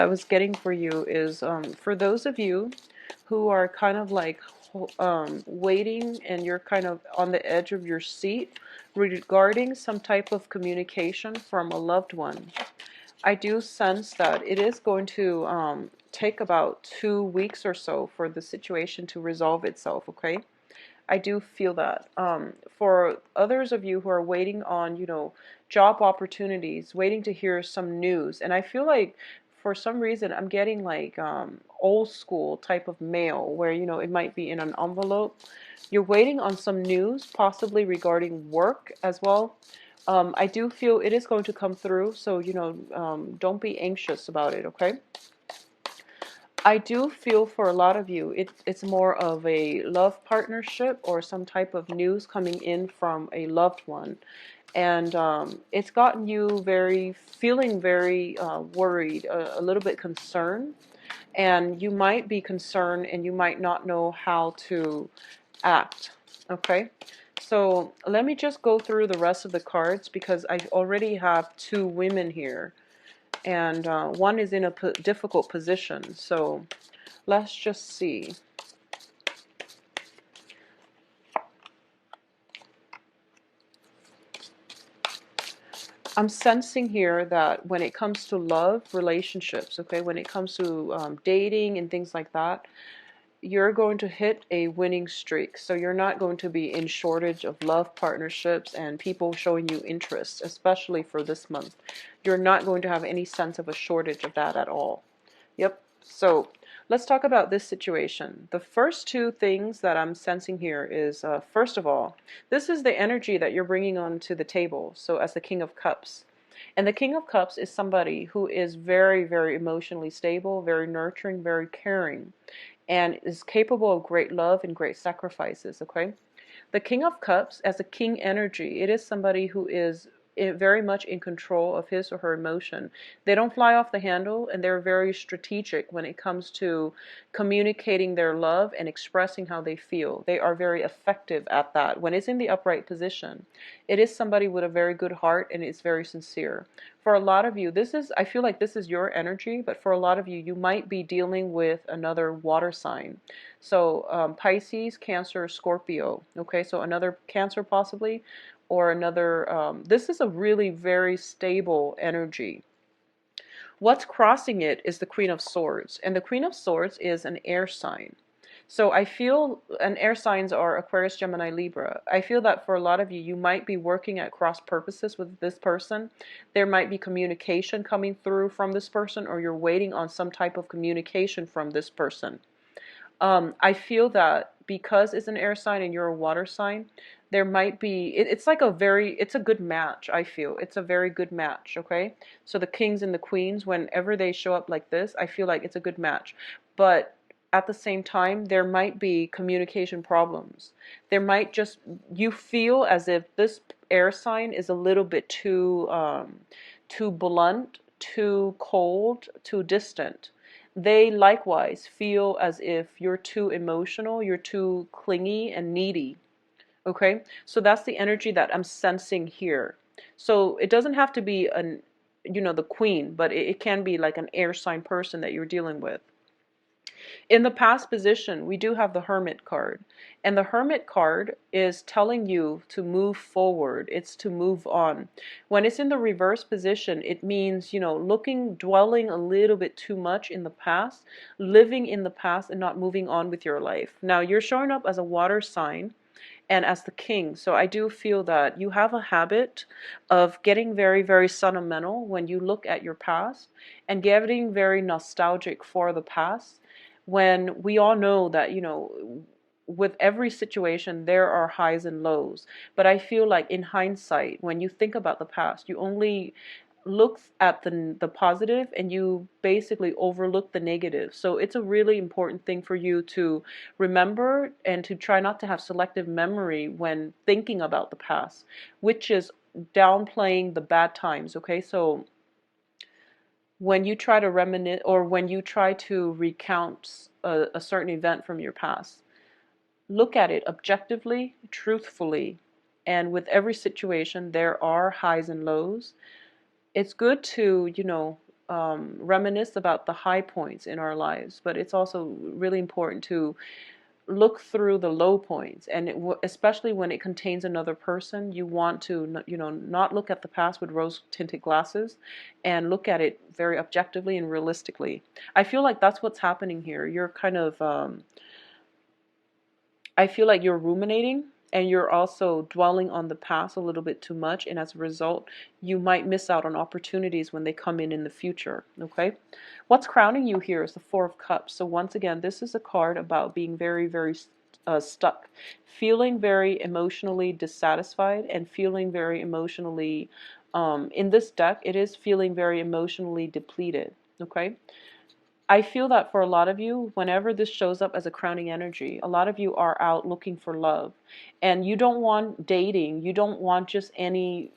I was getting for you is for those of you who are kind of like waiting and you're kind of on the edge of your seat regarding some type of communication from a loved one. I do sense that it is going to take about 2 weeks or so for the situation to resolve itself, okay? I do feel that. For others of you who are waiting on, job opportunities, waiting to hear some news, and I feel like for some reason I'm getting like old school type of mail where, it might be in an envelope. You're waiting on some news, possibly regarding work as well. I do feel it is going to come through, so, don't be anxious about it, okay? I do feel for a lot of you, it's more of a love partnership or some type of news coming in from a loved one. And it's gotten you feeling very worried, a little bit concerned. And you might be concerned and you might not know how to act. Okay? So let me just go through the rest of the cards because I already have two women here. And one is in a difficult position. So let's just see. I'm sensing here that when it comes to love, relationships, okay, when it comes to dating and things like that, you're going to hit a winning streak. So you're not going to be in shortage of love partnerships and people showing you interest, especially for this month. You're not going to have any sense of a shortage of that at all. Yep. So let's talk about this situation. The first two things that I'm sensing here is, first of all, this is the energy that you're bringing onto the table. So as the King of Cups. And the King of Cups is somebody who is very, very emotionally stable, very nurturing, very caring, and is capable of great love and great sacrifices, okay? The King of Cups, as a king energy, it is somebody who is very much in control of his or her emotion. They don't fly off the handle, and they're very strategic when it comes to communicating their love and expressing how they feel. They are very effective at that. When it's in the upright position, it is somebody with a very good heart and is very sincere. For a lot of you, I feel like this is your energy, but for a lot of you, you might be dealing with another water sign. So Pisces, Cancer, Scorpio. Okay, so another Cancer possibly, or another. This is a really very stable energy. What's crossing it is the Queen of Swords, and the Queen of Swords is an air sign. So I feel, and air signs are Aquarius, Gemini, Libra. I feel that for a lot of you, you might be working at cross purposes with this person. There might be communication coming through from this person, or you're waiting on some type of communication from this person. I feel that because it's an air sign and you're a water sign, there might be, it's like it's a good match, I feel. It's a very good match, okay? So the kings and the queens, whenever they show up like this, I feel like it's a good match. But at the same time, there might be communication problems. There might just, you feel as if this air sign is a little bit too blunt, too cold, too distant. They likewise feel as if you're too emotional, you're too clingy and needy. Okay? So that's the energy that I'm sensing here. So it doesn't have to be the queen, but it can be like an air sign person that you're dealing with. In the past position, we do have the Hermit card. And the Hermit card is telling you to move forward. It's to move on. When it's in the reverse position, it means, dwelling a little bit too much in the past, living in the past and not moving on with your life. Now, you're showing up as a water sign and as the king. So I do feel that you have a habit of getting very, very sentimental when you look at your past and getting very nostalgic for the past, when we all know that, with every situation there are highs and lows. But I feel like in hindsight, when you think about the past, you only look at the positive and you basically overlook the negative. So it's a really important thing for you to remember and to try not to have selective memory when thinking about the past, which is downplaying the bad times, okay? So when you try to reminisce or when you try to recount a certain event from your past, look at it objectively, truthfully, and with every situation there are highs and lows. It's good to, reminisce about the high points in our lives, but it's also really important to look through the low points, and especially when it contains another person, you want to, not look at the past with rose-tinted glasses, and look at it very objectively and realistically. I feel like that's what's happening here. You're kind of, I feel like you're ruminating, and you're also dwelling on the past a little bit too much, and as a result, you might miss out on opportunities when they come in the future, okay? What's crowning you here is the Four of Cups. So once again, this is a card about being very, very stuck, feeling very emotionally dissatisfied, and feeling very emotionally, in this deck, it is feeling very emotionally depleted, okay? I feel that for a lot of you, whenever this shows up as a crowning energy, a lot of you are out looking for love, and you don't want dating. You don't want just any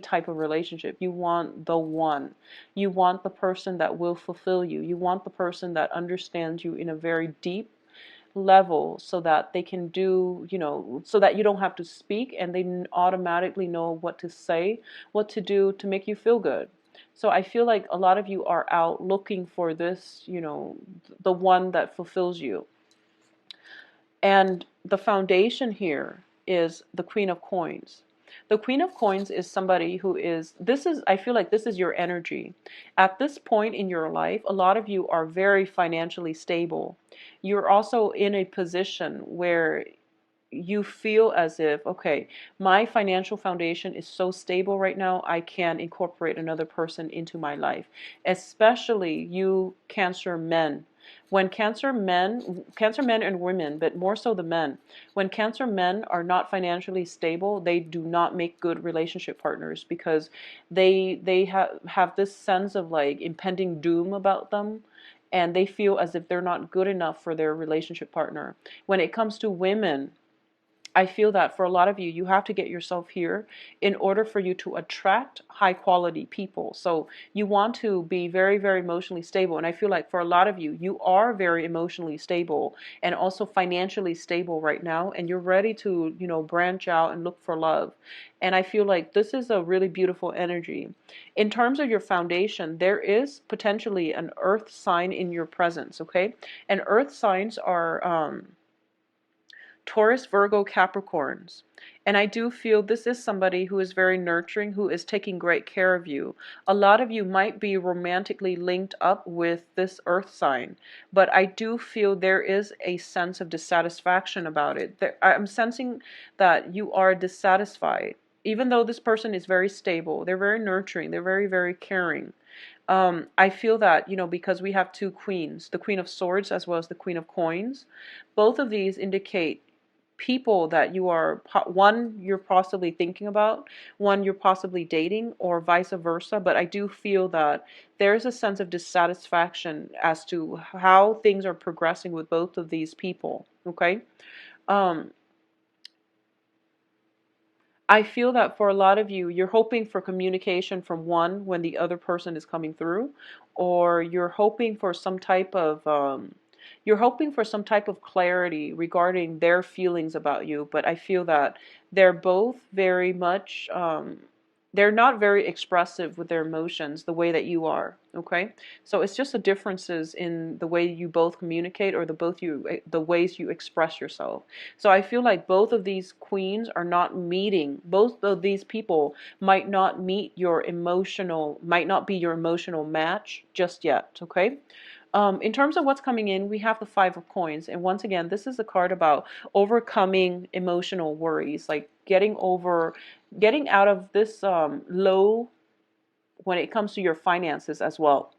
type of relationship. You want the one. You want the person that will fulfill you. You want the person that understands you in a very deep level, so that they can do, so that you don't have to speak, and they automatically know what to say, what to do to make you feel good. So I feel like a lot of you are out looking for this, the one that fulfills you. And the foundation here is the Queen of Coins. The Queen of Coins is somebody who is, I feel like this is your energy. At this point in your life, a lot of you are very financially stable. You're also in a position where you feel as if, okay, my financial foundation is so stable right now, I can incorporate another person into my life. Especially you Cancer men. When Cancer men and women, but more so the men, when Cancer men are not financially stable, they do not make good relationship partners, because they have this sense of like impending doom about them, and they feel as if they're not good enough for their relationship partner. When it comes to women, I feel that for a lot of you, you have to get yourself here in order for you to attract high quality people. So you want to be very, very emotionally stable. And I feel like for a lot of you, you are very emotionally stable and also financially stable right now. And you're ready to, branch out and look for love. And I feel like this is a really beautiful energy. In terms of your foundation, there is potentially an earth sign in your presence, okay? And earth signs are Taurus, Virgo, Capricorns. And I do feel this is somebody who is very nurturing, who is taking great care of you. A lot of you might be romantically linked up with this earth sign, but I do feel there is a sense of dissatisfaction about it. I'm sensing that you are dissatisfied. Even though this person is very stable, they're very nurturing, they're very, very caring. I feel that, because we have two queens, the Queen of Swords as well as the Queen of Coins, both of these indicate people that you are, one you're possibly thinking about, one you're possibly dating, or vice versa. But I do feel that there's a sense of dissatisfaction as to how things are progressing with both of these people, okay? I feel that for a lot of you, you're hoping for communication from one when the other person is coming through, or you're hoping for some type of clarity regarding their feelings about you. But I feel that they're both very much they're not very expressive with their emotions the way that you are, okay? So it's just the differences in the way you both communicate, or the ways you express yourself. So I feel like both of these queens are not meeting, both of these people might not be your emotional match just yet, okay? In terms of what's coming in, we have the Five of Coins. And once again, this is a card about overcoming emotional worries, like getting out of this low when it comes to your finances as well.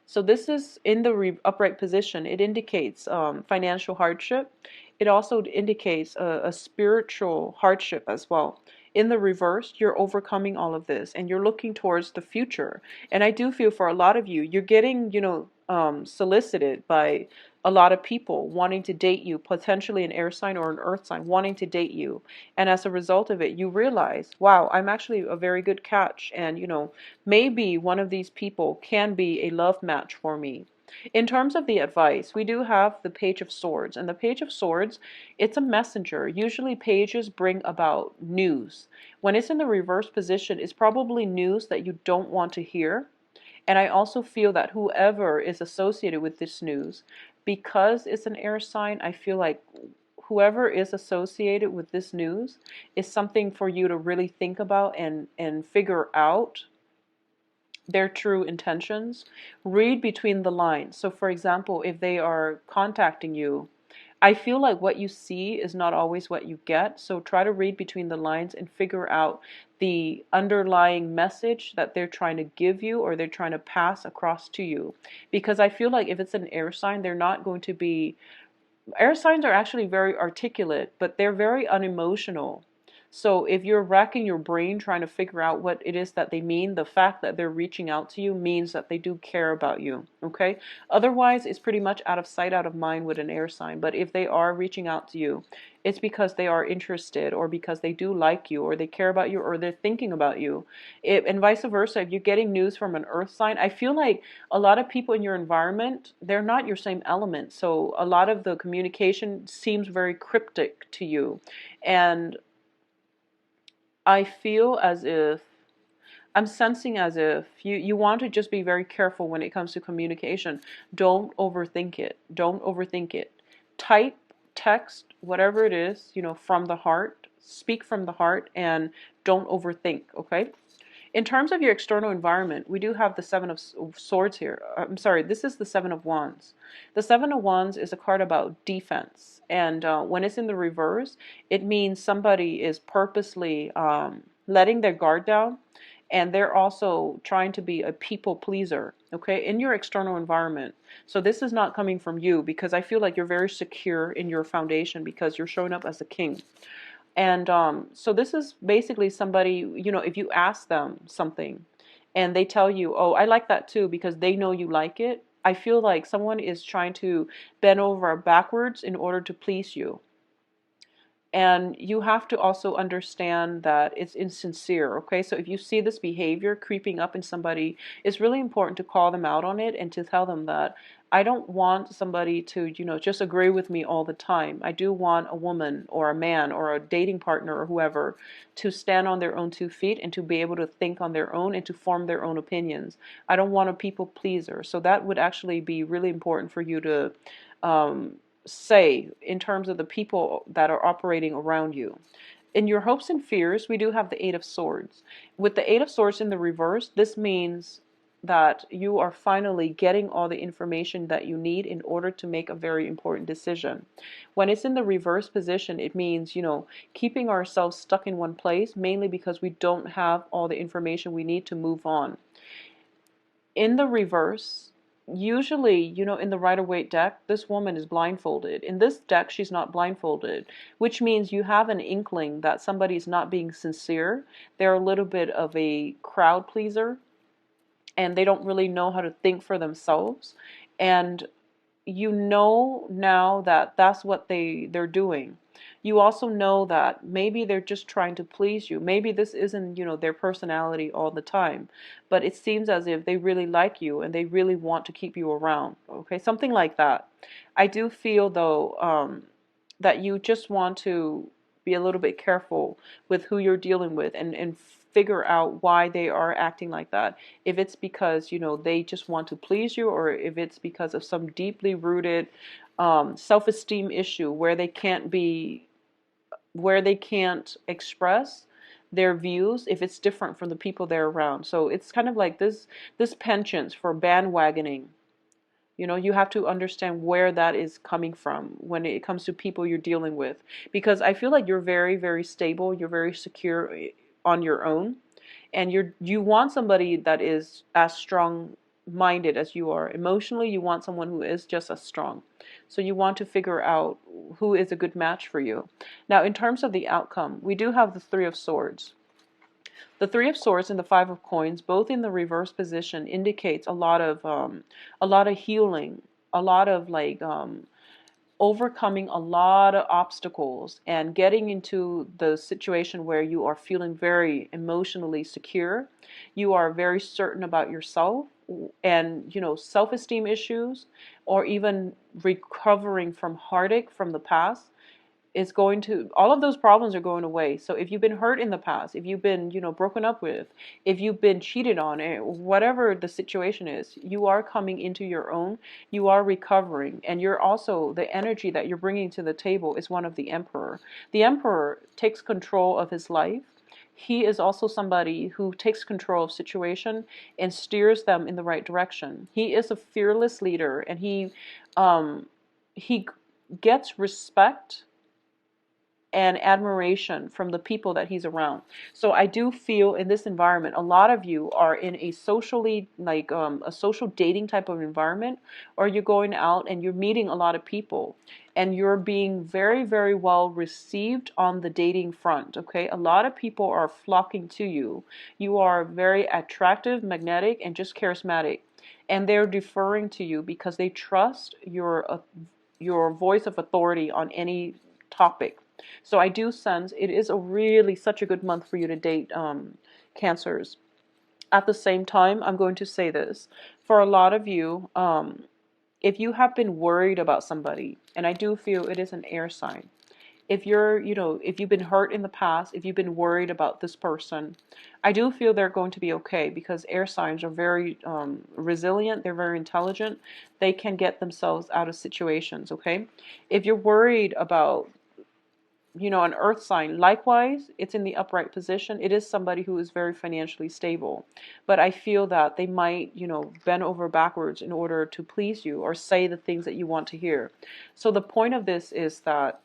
So this is in the upright position. It indicates financial hardship. It also indicates a spiritual hardship as well. In the reverse, you're overcoming all of this and you're looking towards the future. And I do feel for a lot of you, you're getting, solicited by a lot of people wanting to date you, potentially an air sign or an earth sign wanting to date you. And as a result of it, you realize, wow, I'm actually a very good catch. And, maybe one of these people can be a love match for me. In terms of the advice, we do have the Page of Swords. And the Page of Swords, it's a messenger. Usually pages bring about news. When it's in the reverse position, it's probably news that you don't want to hear. And I also feel that whoever is associated with this news, because it's an air sign, I feel like whoever is associated with this news is something for you to really think about and figure out their true intentions. Read between the lines. So for example, if they are contacting you, I feel like what you see is not always what you get. So try to read between the lines and figure out the underlying message that they're trying to give you or they're trying to pass across to you. Because I feel like if it's an air sign, they're not going to be, air signs are actually very articulate, but they're very unemotional. So if you're racking your brain trying to figure out what it is that they mean, the fact that they're reaching out to you means that they do care about you, okay? Otherwise, it's pretty much out of sight, out of mind with an air sign. But if they are reaching out to you, it's because they are interested or because they do like you or they care about you or they're thinking about you. And vice versa, if you're getting news from an earth sign, I feel like a lot of people in your environment, they're not your same element. So a lot of the communication seems very cryptic to you. And I feel as if I'm sensing as if you want to just be very careful when it comes to communication. Don't overthink it. Don't overthink it. Type, text, whatever it is, from the heart. Speak from the heart and don't overthink, okay? In terms of your external environment, we do have the Seven of Swords here. I'm sorry, this is the Seven of Wands. The Seven of Wands is a card about defense. And when it's in the reverse, it means somebody is purposely letting their guard down. And they're also trying to be a people pleaser, okay, in your external environment. So this is not coming from you because I feel like you're very secure in your foundation because you're showing up as a king. And so this is basically somebody, if you ask them something and they tell you, oh, I like that too, because they know you like it. I feel like someone is trying to bend over backwards in order to please you. And you have to also understand that it's insincere, okay? So if you see this behavior creeping up in somebody, it's really important to call them out on it and to tell them that I don't want somebody to, just agree with me all the time. I do want a woman or a man or a dating partner or whoever to stand on their own 2 feet and to be able to think on their own and to form their own opinions. I don't want a people pleaser. So that would actually be really important for you to say in terms of the people that are operating around you. In your hopes and fears, we do have the Eight of Swords. With the Eight of Swords in the reverse, this means that you are finally getting all the information that you need in order to make a very important decision. When it's in the reverse position, it means, keeping ourselves stuck in one place, mainly because we don't have all the information we need to move on. In the reverse, usually, in the Rider-Waite deck, this woman is blindfolded. In this deck, she's not blindfolded, which means you have an inkling that somebody's not being sincere. They're a little bit of a crowd pleaser, and they don't really know how to think for themselves. And you know now that that's what they're doing. You also know that maybe they're just trying to please you. Maybe this isn't, their personality all the time, but it seems as if they really like you and they really want to keep you around. Okay, something like that. I do feel though that you just want to be a little bit careful with who you're dealing with and figure out why they are acting like that. If it's because, they just want to please you, or if it's because of some deeply rooted self-esteem issue where they can't express their views if it's different from the people they're around. So it's kind of like this penchant for bandwagoning. You have to understand where that is coming from when it comes to people you're dealing with. Because I feel like you're very, very stable, you're very secure on your own, and you want somebody that is as strong-minded as you are. Emotionally, you want someone who is just as strong. So you want to figure out who is a good match for you. Now, in terms of the outcome, we do have the Three of Swords. The Three of Swords and the Five of Coins, both in the reverse position, indicates a lot of healing, a lot of overcoming a lot of obstacles and getting into the situation where you are feeling very emotionally secure. You are very certain about yourself and, self-esteem issues, or even recovering from heartache from the past. is going to, all of those problems are going away. So if you've been hurt in the past, if you've been, broken up with, if you've been cheated on, whatever the situation is, you are coming into your own, you are recovering, and you're also, the energy that you're bringing to the table is one of the emperor. The emperor takes control of his life. He is also somebody who takes control of situation and steers them in the right direction. He is a fearless leader, and he gets respect and admiration from the people that he's around. So I do feel in this environment, a lot of you are in a socially, like a social dating type of environment, or you're going out and you're meeting a lot of people, and you're being very, very well received on the dating front. Okay, a lot of people are flocking to you. You are very attractive, magnetic, and just charismatic, and they're deferring to you because they trust your voice of authority on any topic. So I do sense it is a really such a good month for you to date, Cancers. At the same time, I'm going to say this. For a lot of you, if you have been worried about somebody, and I do feel it is an air sign. If you're, if you've been hurt in the past, if you've been worried about this person, I do feel they're going to be okay, because air signs are very resilient. They're very intelligent. They can get themselves out of situations, okay? If you're worried about an earth sign, likewise, it's in the upright position. It is somebody who is very financially stable. But I feel that they might, bend over backwards in order to please you or say the things that you want to hear. So the point of this is that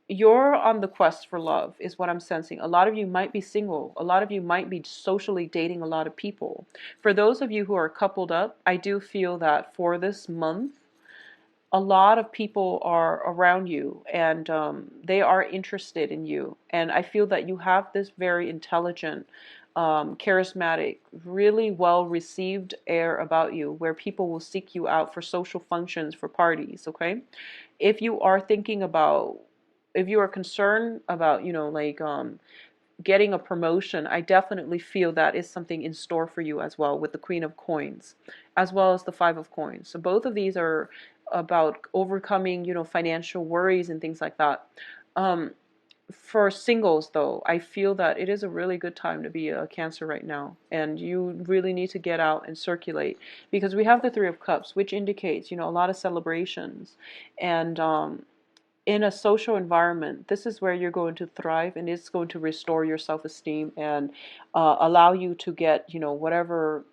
you're on the quest for love, is what I'm sensing. A lot of you might be single. A lot of you might be socially dating a lot of people. For those of you who are coupled up, I do feel that for this month, a lot of people are around you, and they are interested in you. And I feel that you have this very intelligent, charismatic, really well received air about you, where people will seek you out for social functions, for parties, okay? If you are thinking about, if you are concerned about, getting a promotion, I definitely feel that is something in store for you as well, with the Queen of Coins, as well as the Five of Coins. So both of these are about overcoming, financial worries and things like that. For singles, though, I feel that it is a really good time to be a Cancer right now, and you really need to get out and circulate, because we have the Three of Cups, which indicates, a lot of celebrations, and in a social environment, this is where you're going to thrive, and it's going to restore your self-esteem and allow you to get, whatever,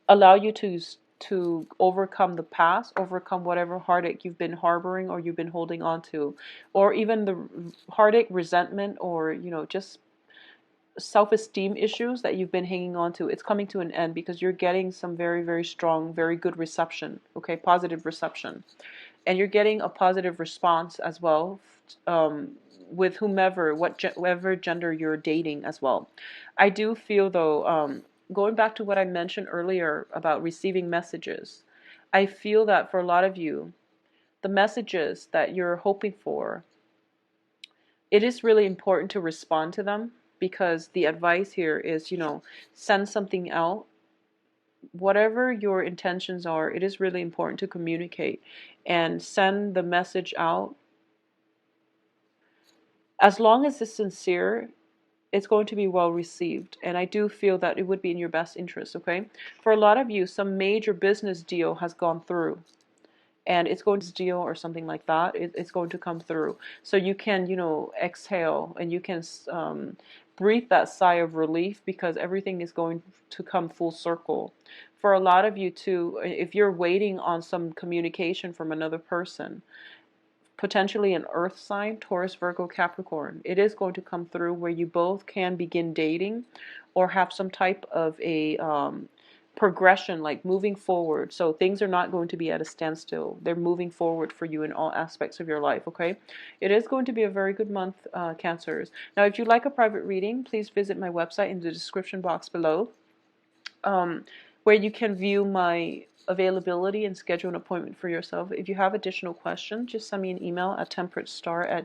allow you to overcome the past, overcome whatever heartache you've been harboring or you've been holding on to, or even the heartache, resentment, or, just self-esteem issues that you've been hanging on to. It's coming to an end because you're getting some very, very strong, very good reception, okay, positive reception. And you're getting a positive response as well, with whomever, whatever gender you're dating as well. I do feel, though, going back to what I mentioned earlier about receiving messages, I feel that for a lot of you, the messages that you're hoping for, it is really important to respond to them, because the advice here is, send something out. Whatever your intentions are, it is really important to communicate and send the message out. As long as it's sincere, it's going to be well received. And I do feel that it would be in your best interest, okay? For a lot of you, some major business deal has gone through, and it's going to deal or something like that. It's going to come through. So you can, exhale, and you can breathe that sigh of relief, because everything is going to come full circle. For a lot of you too, if you're waiting on some communication from another person, potentially an earth sign, Taurus, Virgo, Capricorn, it is going to come through where you both can begin dating or have some type of a progression, like moving forward. So things are not going to be at a standstill. They're moving forward for you in all aspects of your life, okay? It is going to be a very good month, Cancers. Now, if you'd like a private reading, please visit my website in the description box below, where you can view my availability and schedule an appointment for yourself. If you have additional questions, just send me an email at temperatestar@gmail.com.